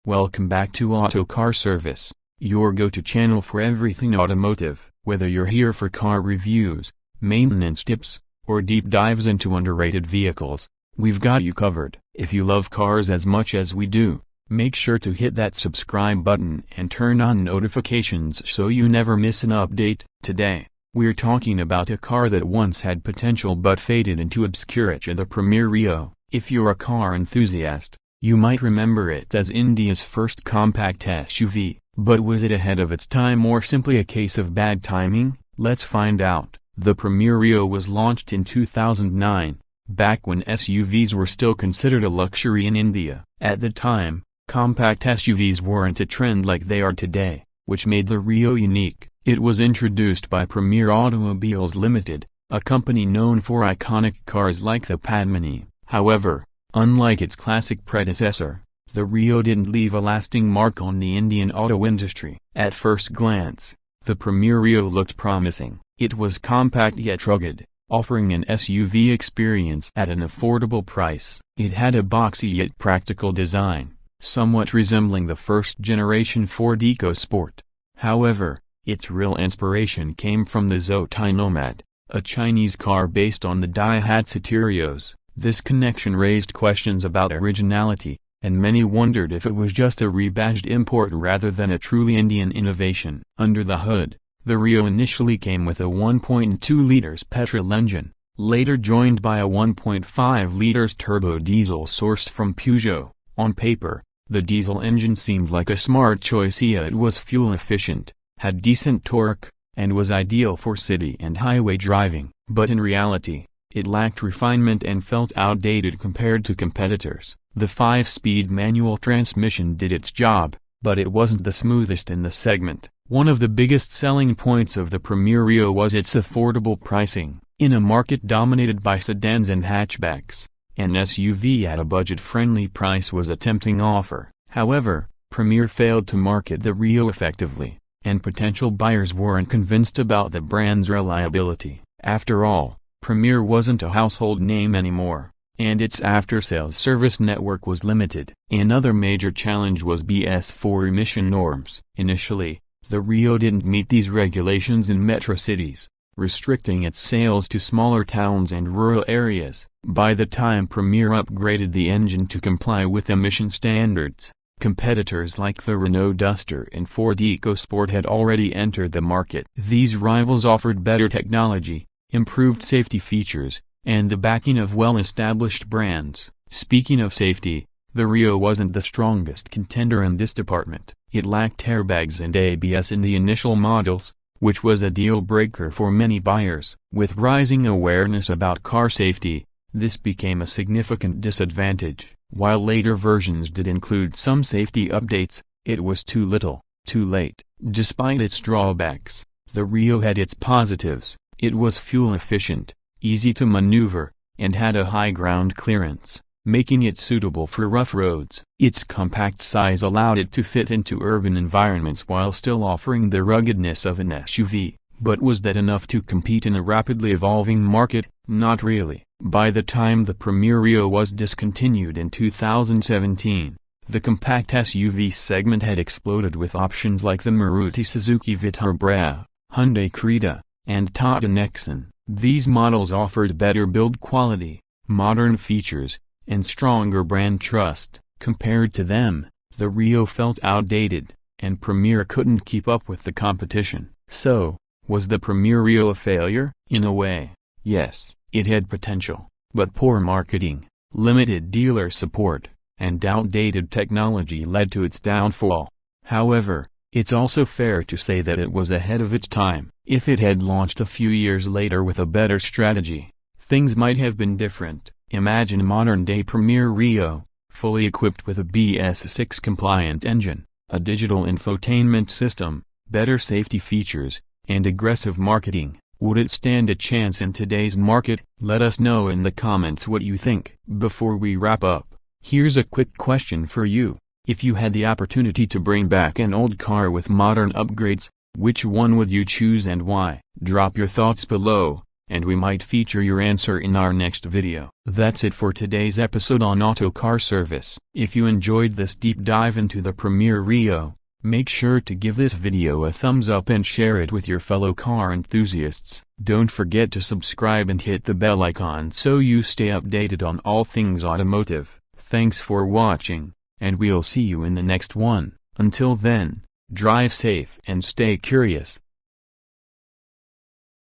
Welcome back to Auto Car Service, your go-to channel for everything automotive. Whether you're here for car reviews, maintenance tips, or deep dives into underrated vehicles, we've got you covered. If you love cars as much as we do, make sure to hit that subscribe button and turn on notifications so you never miss an update. Today, we're talking about a car that once had potential but faded into obscurity, the Premier Rio. If you're a car enthusiast, you might remember it as India's first compact SUV, but was it ahead of its time or simply a case of bad timing? Let's find out. The Premier Rio was launched in 2009, back when SUVs were still considered a luxury in India. At the time, compact SUVs weren't a trend like they are today, which made the Rio unique. It was introduced by Premier Automobiles Limited, a company known for iconic cars like the Padmini. However, unlike its classic predecessor, the Rio didn't leave a lasting mark on the Indian auto industry. At first glance, the Premier Rio looked promising. It was compact yet rugged, offering an SUV experience at an affordable price. It had a boxy yet practical design, somewhat resembling the first-generation Ford EcoSport. However, its real inspiration came from the Zotye Nomad, a Chinese car based on the Daihatsu Terios. This connection raised questions about originality, and many wondered if it was just a rebadged import rather than a truly Indian innovation. Under the hood, the Rio initially came with a 1.2 liters petrol engine, later joined by a 1.5 liters turbo diesel sourced from Peugeot. On paper, the diesel engine seemed like a smart choice. It was fuel efficient, had decent torque, and was ideal for city and highway driving. But in reality, it lacked refinement and felt outdated compared to competitors. The 5-speed manual transmission did its job, but it wasn't the smoothest in the segment. One of the biggest selling points of the Premier Rio was its affordable pricing. In a market dominated by sedans and hatchbacks, an SUV at a budget-friendly price was a tempting offer. However, Premier failed to market the Rio effectively, and potential buyers weren't convinced about the brand's reliability. After all, Premier wasn't a household name anymore, and its after-sales service network was limited. Another major challenge was BS4 emission norms. Initially, the Rio didn't meet these regulations in metro cities, restricting its sales to smaller towns and rural areas. By the time Premier upgraded the engine to comply with emission standards, competitors like the Renault Duster and Ford EcoSport had already entered the market. These rivals offered better technology, improved safety features, and the backing of well-established brands. Speaking of safety, the Rio wasn't the strongest contender in this department. It lacked airbags and ABS in the initial models, which was a deal-breaker for many buyers. With rising awareness about car safety, this became a significant disadvantage. While later versions did include some safety updates, it was too little, too late. Despite its drawbacks, the Rio had its positives. It was fuel efficient, easy to maneuver, and had a high ground clearance, making it suitable for rough roads. Its compact size allowed it to fit into urban environments while still offering the ruggedness of an SUV. But was that enough to compete in a rapidly evolving market? Not really. By the time the Premier Rio was discontinued in 2017, the compact SUV segment had exploded with options like the Maruti Suzuki Vitara, Hyundai Creta, and Tata Nexon. These models offered better build quality, modern features, and stronger brand trust. Compared to them, the Rio felt outdated, and Premier couldn't keep up with the competition. So, was the Premier Rio a failure? In a way, yes. It had potential, but poor marketing, limited dealer support, and outdated technology led to its downfall. However, it's also fair to say that it was ahead of its time. If it had launched a few years later with a better strategy, things might have been different. Imagine modern-day Premier Rio, fully equipped with a BS6 compliant engine, a digital infotainment system, better safety features, and aggressive marketing. Would it stand a chance in today's market? Let us know in the comments what you think. Before we wrap up, here's a quick question for you. If you had the opportunity to bring back an old car with modern upgrades, which one would you choose and why? Drop your thoughts below, and we might feature your answer in our next video. That's it for today's episode on auto car service. If you enjoyed this deep dive into the Premier Rio, make sure to give this video a thumbs up and share it with your fellow car enthusiasts. Don't forget to subscribe and hit the bell icon so you stay updated on all things automotive. Thanks for watching, and we'll see you in the next one. Until then, drive safe and stay curious.